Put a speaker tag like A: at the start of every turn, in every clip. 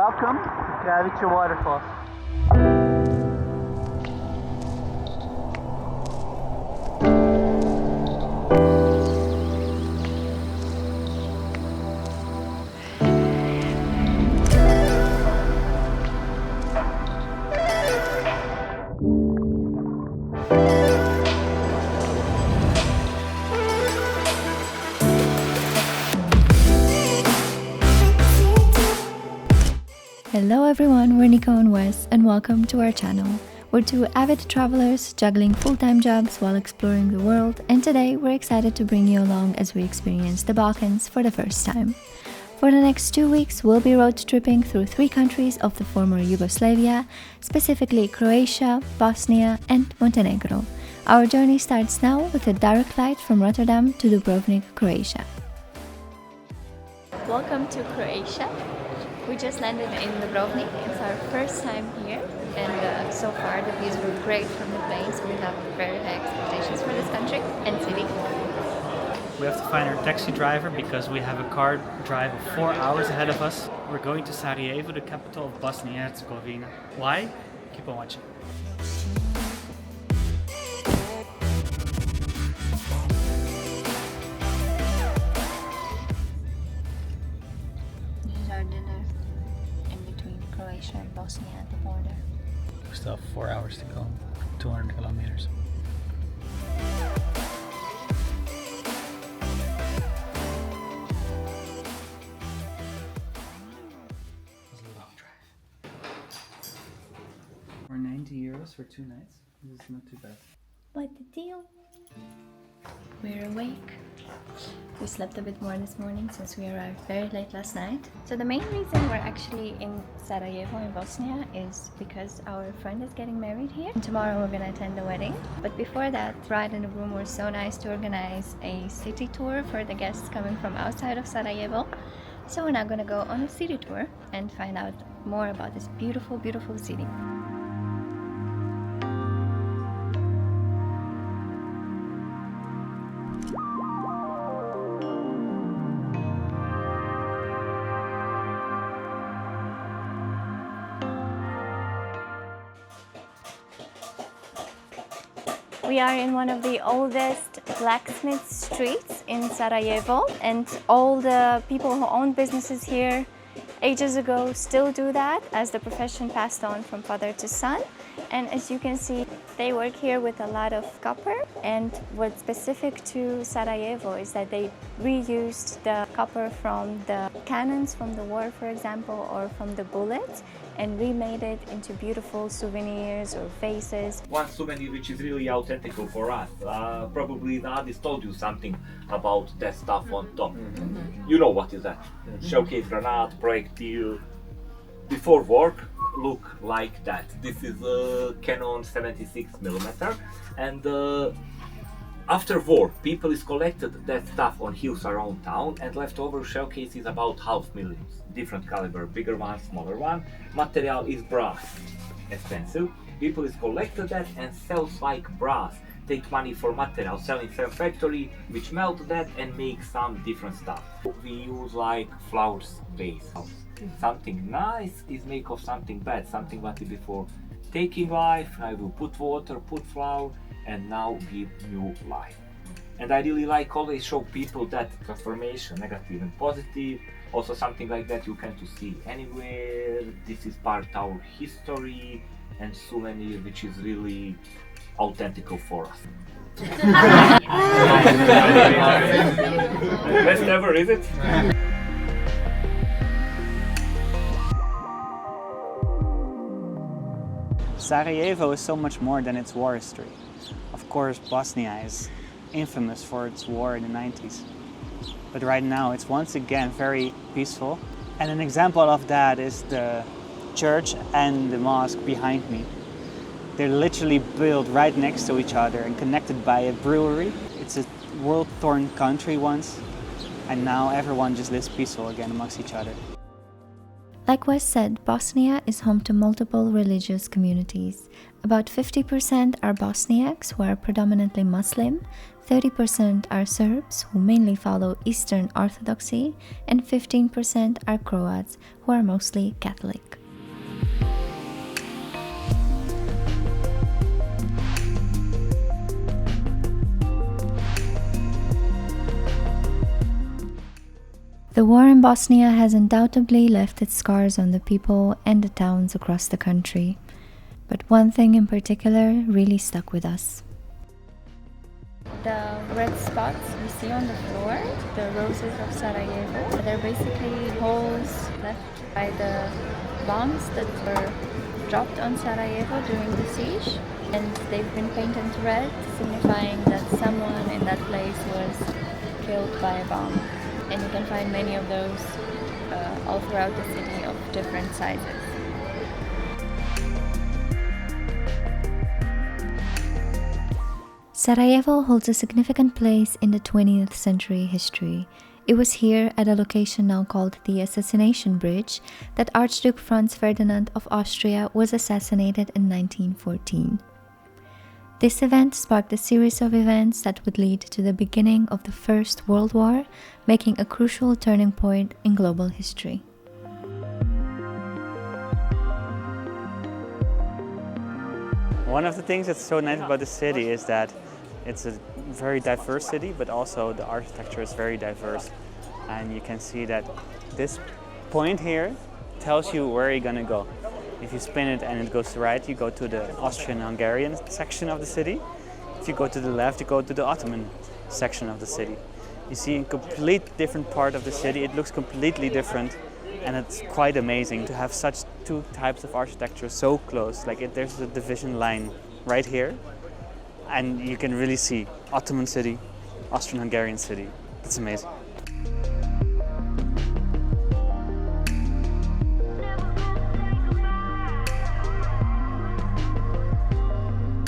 A: Welcome to Kravica Waterfalls.
B: Hello everyone, we're Nico and Wes and welcome to our channel. We're two avid travelers juggling full-time jobs while exploring the world, and today we're excited to bring you along as we experience the Balkans for the first time. For the next 2 weeks, we'll be road tripping through 3 countries of the former Yugoslavia, specifically Croatia, Bosnia and Montenegro. Our journey starts now with a direct flight from Rotterdam to Dubrovnik, Croatia. Welcome to Croatia. We just landed in Dubrovnik. It's our first time here, and so far the views were great from the plane, so we have very high expectations for this country and city.
C: We have to find our taxi driver because we have a car drive of 4 hours ahead of us. We're going to Sarajevo, the capital of Bosnia and Herzegovina. Why? Keep on watching.
B: This is our dinner in between Croatia and Bosnia at the border.
C: We still have 4 hours to go, 200 kilometers. For 90 euros for 2 nights. This is not too bad.
B: What the deal? We're awake. We slept a bit more this morning since we arrived very late last night. So the main reason we're actually in Sarajevo in Bosnia is because our friend is getting married here. And tomorrow we're gonna attend the wedding. But before that, Bride and the groom were so nice to organize a city tour for the guests coming from outside of Sarajevo. So we're now gonna go on a city tour and find out more about this beautiful, beautiful city. We are in one of the oldest blacksmith streets in Sarajevo, and all the people who owned businesses here ages ago still do that, as the profession passed on from father to son. And as you can see, they work here with a lot of copper, and what's specific to Sarajevo is that they reused the copper from the cannons from the war, for example, or from the bullets, and remade it into beautiful souvenirs or vases.
D: One souvenir which is really authentic for us. Probably the artist told you something about that stuff on top. You know what is that? Showcase granate, projectile. Before work, look like that. This is a Canon 76mm, and after war, people is collected that stuff on hills around town, and leftover showcases about half millions. Different caliber, bigger one, smaller one. Material is brass, expensive. People is collected that and sells like brass. Take money for material, selling some factory which melt that and make some different stuff. We use like flowers base. Something nice is made of something bad, something what is before taking life. I will put water, put flour, and now give new life. And I really like always show people that transformation, negative and positive. Also something like that you can to see anywhere. This is part of our history and souvenir which is really authentic for us. Best ever, is it?
C: Sarajevo is so much more than its war history. Of course, Bosnia is infamous for its war in the 90s. But right now it's once again very peaceful. And an example of that is the church and the mosque behind me. They're literally built right next to each other and connected by a brewery. It's a war-torn country once, and now everyone just lives peaceful again amongst each other.
B: Like Wes said, Bosnia is home to multiple religious communities. About 50% are Bosniaks, who are predominantly Muslim, 30% are Serbs, who mainly follow Eastern Orthodoxy, and 15% are Croats, who are mostly Catholic. The war in Bosnia has undoubtedly left its scars on the people and the towns across the country. But one thing in particular really stuck with us. The red spots we see on the floor, the roses of Sarajevo, they're basically holes left by the bombs that were dropped on Sarajevo during the siege. And they've been painted red, signifying that someone in that place was killed by a bomb. And you can find many of those all throughout the city of different sizes. Sarajevo holds a significant place in the 20th century history. It was here, at a location now called the Assassination Bridge, that Archduke Franz Ferdinand of Austria was assassinated in 1914. This event sparked a series of events that would lead to the beginning of the First World War, making a crucial turning point in global history.
C: One of the things that's so nice about the city is that it's a very diverse city, but also the architecture is very diverse. And you can see that this point here tells you where you're gonna go. If you spin it and it goes right, you go to the Austrian-Hungarian section of the city. If you go to the left, you go to the Ottoman section of the city. You see a complete different part of the city. It looks completely different, and it's quite amazing to have such two types of architecture so close. There's a division line right here, and you can really see Ottoman city, Austrian-Hungarian city. It's amazing.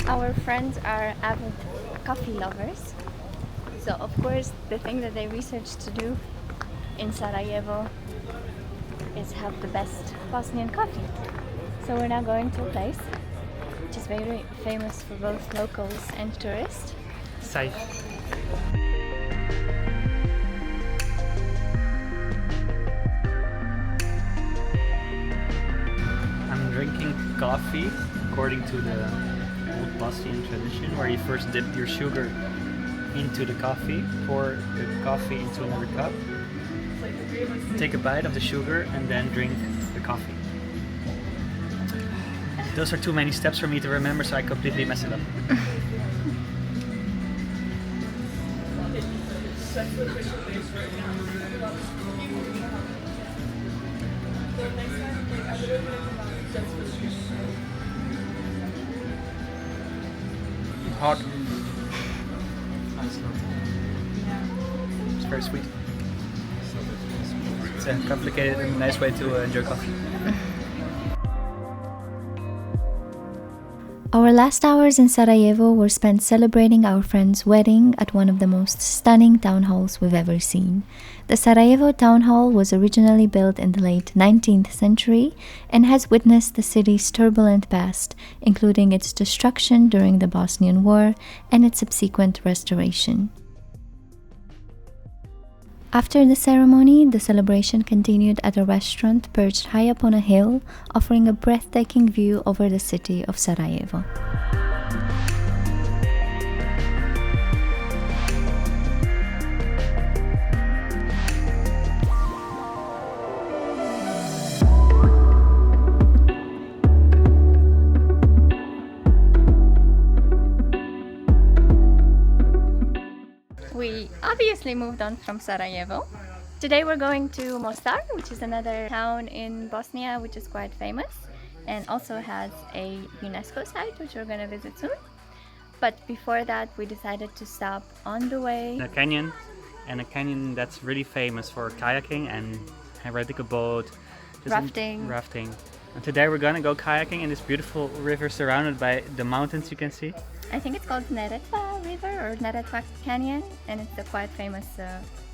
B: Our friends are avid coffee lovers, so of course the thing that they researched to do in Sarajevo is have the best Bosnian coffee. So we're now going to a place which is very famous for both locals and tourists.
C: Safe. I'm drinking coffee according to the old Bosnian tradition, where you first dip your sugar into the coffee, pour the coffee into another cup, take a bite of the sugar, and then drink the coffee. Those are too many steps for me to remember, so I completely mess it up. Hot. It's very sweet. It's a complicated and nice way to enjoy coffee.
B: Our last hours in Sarajevo were spent celebrating our friend's wedding at one of the most stunning town halls we've ever seen. The Sarajevo Town Hall was originally built in the late 19th century and has witnessed the city's turbulent past, including its destruction during the Bosnian War and its subsequent restoration. After the ceremony, the celebration continued at a restaurant perched high up on a hill, offering a breathtaking view over the city of Sarajevo. We obviously moved on from Sarajevo. Today we're going to Mostar, which is another town in Bosnia which is quite famous and also has a UNESCO site which we're going to visit soon. But before that we decided to stop on the way.
C: A canyon that's really famous for kayaking and renting a boat.
B: Rafting.
C: And today we're gonna go kayaking in this beautiful river surrounded by the mountains you can see.
B: I think it's called Neretva River or Neretva Canyon, and it's a quite famous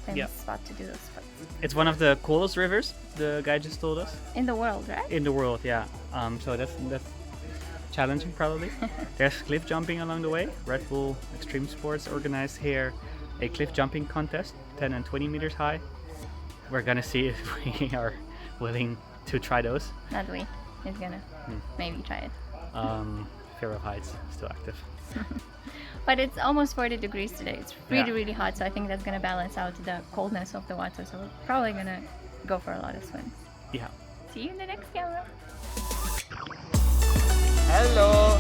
B: famous spot to do those sports.
C: It's one of the coolest rivers, the guy just told us.
B: In the world, right?
C: In the world, yeah. So that's challenging probably. There's cliff jumping along the way. Red Bull Extreme Sports organized here a cliff jumping contest, 10 and 20 meters high. We're gonna see if we are willing to try those.
B: Not we. He's gonna maybe try it.
C: Fear of heights still active.
B: But it's almost 40 degrees today. It's really hot, so I think that's gonna balance out the coldness of the water. So we're probably gonna go for a lot of swims.
C: Yeah.
B: See you in the next camera.
C: Hello.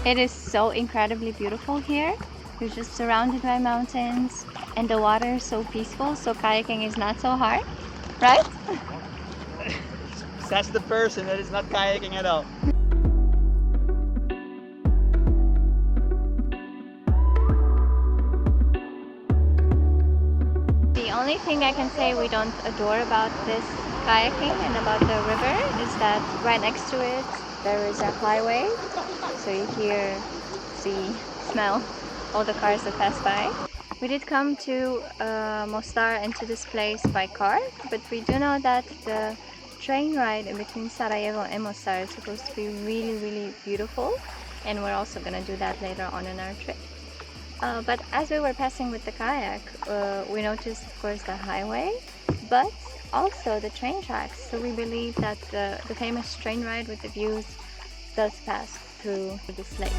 B: It is so incredibly beautiful here. You're just surrounded by mountains and the water is so peaceful, so kayaking is not so hard, right?
C: That's the person that is not kayaking at all.
B: The only thing I can say we don't adore about this kayaking and about the river is that right next to it there is a highway, so you hear, see, smell all the cars that pass by. We did come to Mostar and to this place by car, but we do know that the train ride in between Sarajevo and Mostar is supposed to be really beautiful, and we're also gonna do that later on in our trip. But as we were passing with the kayak, we noticed of course the highway, but also the train tracks, so we believe that the famous train ride with the views does pass through this lake.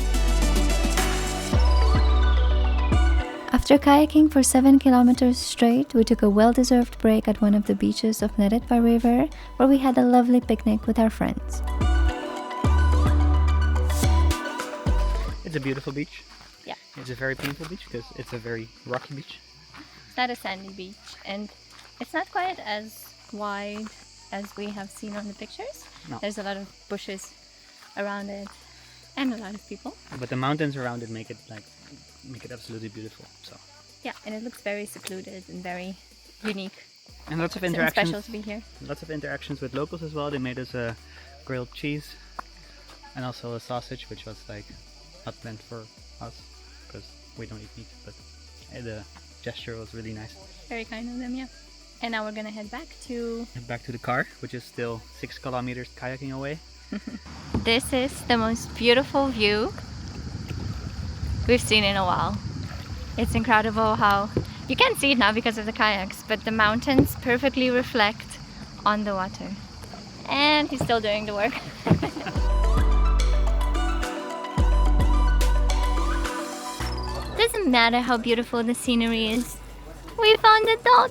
B: After kayaking for 7 kilometers straight, we took a well-deserved break at one of the beaches of Neretva River, where we had a lovely picnic with our friends.
C: It's a beautiful beach.
B: Yeah.
C: It's a very painful beach because it's a very rocky beach.
B: It's not a sandy beach, and it's not quite as wide as we have seen on the pictures.
C: No.
B: There's a lot of bushes around it and a lot of people.
C: But the mountains around it make it absolutely beautiful. So.
B: Yeah, and it looks very secluded and very unique.
C: And lots of
B: It's
C: interactions.
B: special to be here.
C: Lots of interactions with locals as well. They made us a grilled cheese and also a sausage, which was like not meant for us because we don't eat meat, but the gesture was really nice.
B: Very kind of them, yeah. And now we're gonna head back to
C: the car, which is still 6 kilometers kayaking away.
B: This is the most beautiful view we've seen in a while. It's incredible how you can't see it now because of the kayaks, but the mountains perfectly reflect on the water. And he's still doing the work. Doesn't matter how beautiful the scenery is. We found a dog.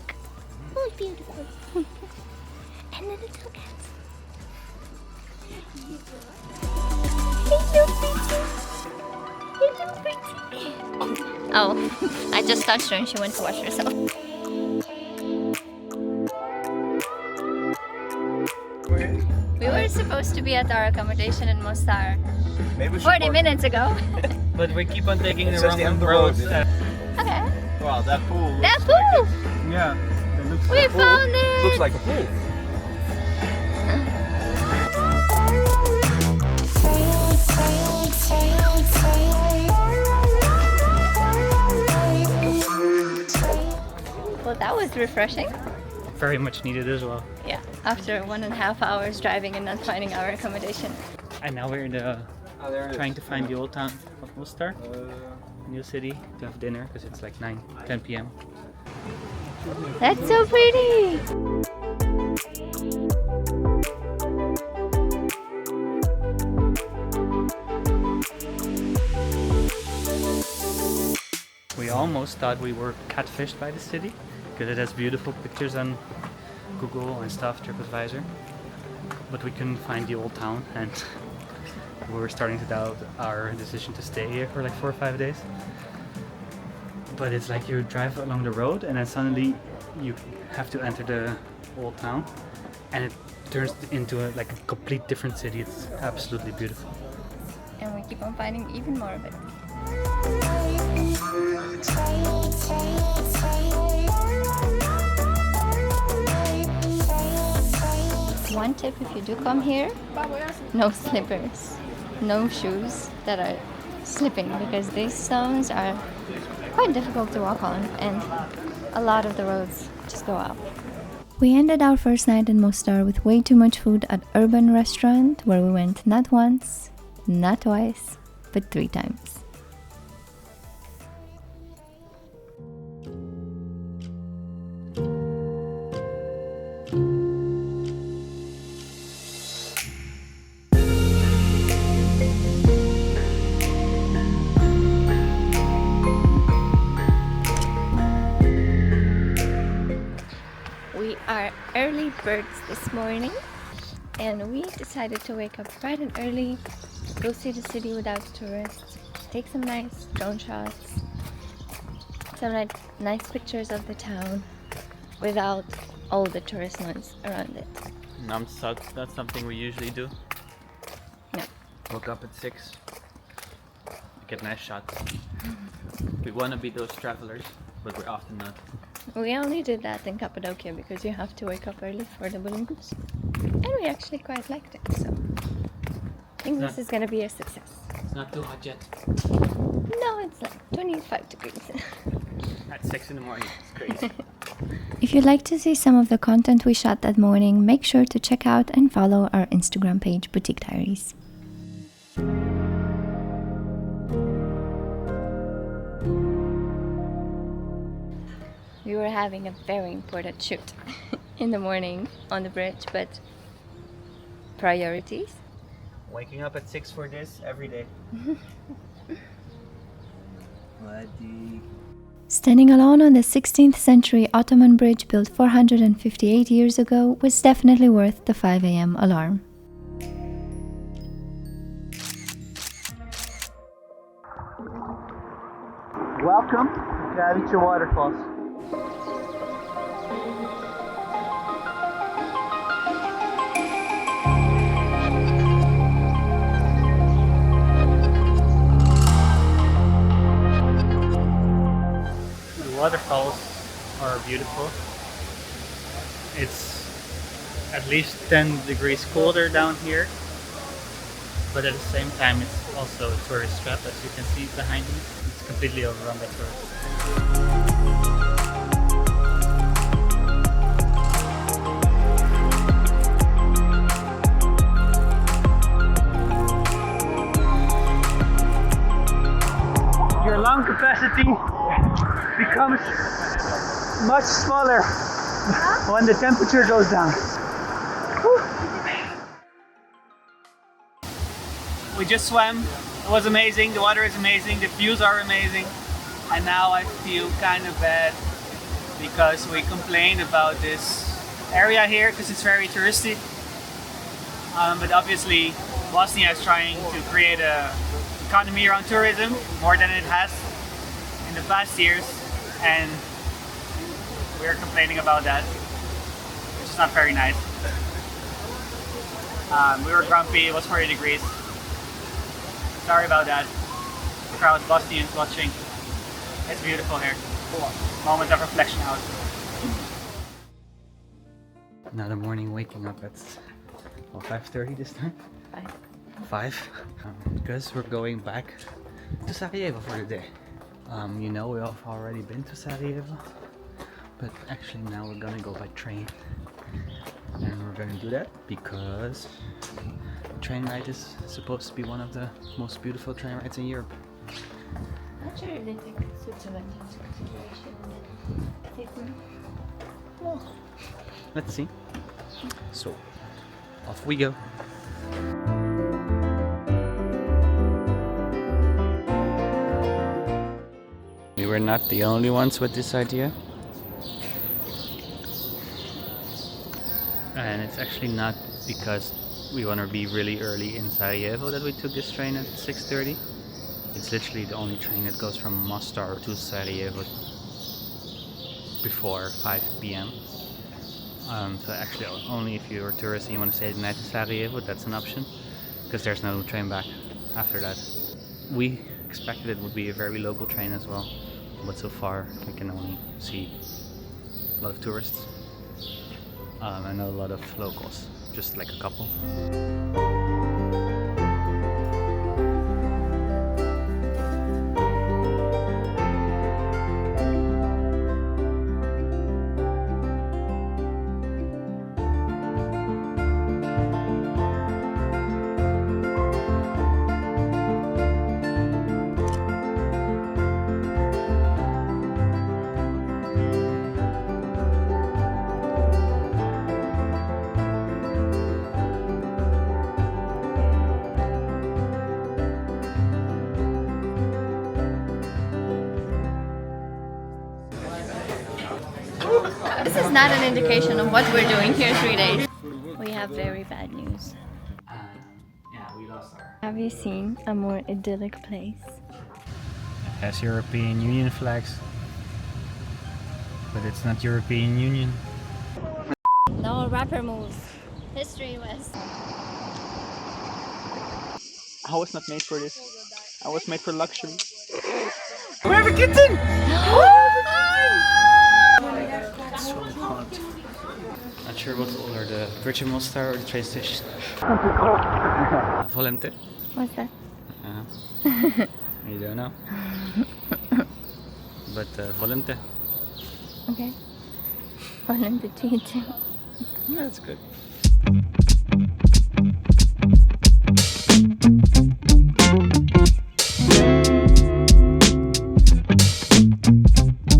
B: Oh, beautiful. And a little cat. Oh, I just touched her and she went to wash herself. We were supposed to be at our accommodation in Mostar 40 minutes ago.
C: But we keep on taking
E: It's
C: the
E: just the
C: wrong
E: end of the
C: roads.
E: road,
B: Okay.
E: Wow, that pool looks
B: That
E: like
B: pool!
C: Yeah.
B: We found it!
E: looks like a pool.
B: Well, that was refreshing.
C: Very much needed as well.
B: Yeah, after 1.5 hours driving and not finding our accommodation.
C: And now we're in the
E: There it is.
C: trying to find the old town of Mostar, new city, to have dinner because it's like 10 p.m.
B: That's so pretty!
C: We almost thought we were catfished by the city because it has beautiful pictures on Google and stuff, TripAdvisor. But we couldn't find the old town and we were starting to doubt our decision to stay here for like 4 or 5 days. But it's like you drive along the road and then suddenly you have to enter the old town and it turns into a complete different city. It's absolutely beautiful.
B: And we keep on finding even more of it. one tip if you do come here, no slippers, no shoes that are slipping, because these stones are quite difficult to walk on and a lot of the roads just go up. We ended our first night in Mostar with way too much food at Urban Restaurant, where we went not once, not twice, but 3 times. We are early birds this morning, and we decided to wake up bright and early, go see the city without tourists, take some nice drone shots, some nice pictures of the town without all the tourist noise around it.
E: That's something we usually do.
B: No.
E: Woke up at 6. Get nice shots. We want to be those travelers, but we're often not.
B: We only did that in Cappadocia because you have to wake up early for the balloons. And we actually quite liked it, so I think this is going to be a success.
E: It's not too hot yet.
B: No, it's like 25 degrees.
E: At 6 in the morning, it's crazy.
B: If you'd like to see some of the content we shot that morning, make sure to check out and follow our Instagram page, Boutique Diaries. We were having a very important shoot in the morning on the bridge, but priorities.
C: Waking up at 6 for this every day. Bloody.
B: Standing alone on the 16th century Ottoman bridge built 458 years ago was definitely worth the 5 a.m. alarm.
A: Welcome to Kravica Waterfalls.
C: Waterfalls are beautiful. It's at least 10 degrees colder down here, but at the same time it's also a tourist trap, as you can see behind me. It's completely overrun by tourists.
A: Your lung capacity becomes much smaller when the temperature goes down. Whew.
C: We just swam. It was amazing. The water is amazing. The views are amazing. And now I feel kind of bad because we complained about this area here because it's very touristy. But obviously Bosnia is trying to create an economy around tourism more than it has in the past years. And we're complaining about that, which is not very nice. We were grumpy. It was 40 degrees. Sorry about that. Proud Bosnians watching. It's beautiful here. Moment of reflection out.
E: Another morning waking up at 5:30 this time? 5. Because we're going back to Sarajevo for the day. You know, we've already been to Sarajevo, but actually now we're gonna go by train. And we're gonna do that because the train ride is supposed to be one of the most beautiful train rides in Europe.
B: Not sure if they take Switzerland into consideration in
E: Well, let's see. So, off we go. We were not the only ones with this idea. And it's actually not because we want to be really early in Sarajevo that we took this train at 6:30. It's literally the only train that goes from Mostar to Sarajevo before 5 p.m. So actually only if you're a tourist and you want to stay the night in Sarajevo, that's an option, because there's no train back after that. We expected it would be a very local train as well, but so far we can only see a lot of tourists and not a lot of locals, just like a couple.
B: This is not an indication of what we're doing here 3 days. We have very bad news.
E: Yeah, we lost our...
B: Have you seen a more idyllic place?
E: It has European Union flags, but it's not European Union.
B: No rapper moves. History was.
C: I was not made for this. I was made for luxury.
E: We have a kitten! So hot. Not sure what's older, the Virgin Mostar or the train station. Volente?
B: What's that?
E: You don't know. But Volente.
B: Okay. One and the two.
E: That's good.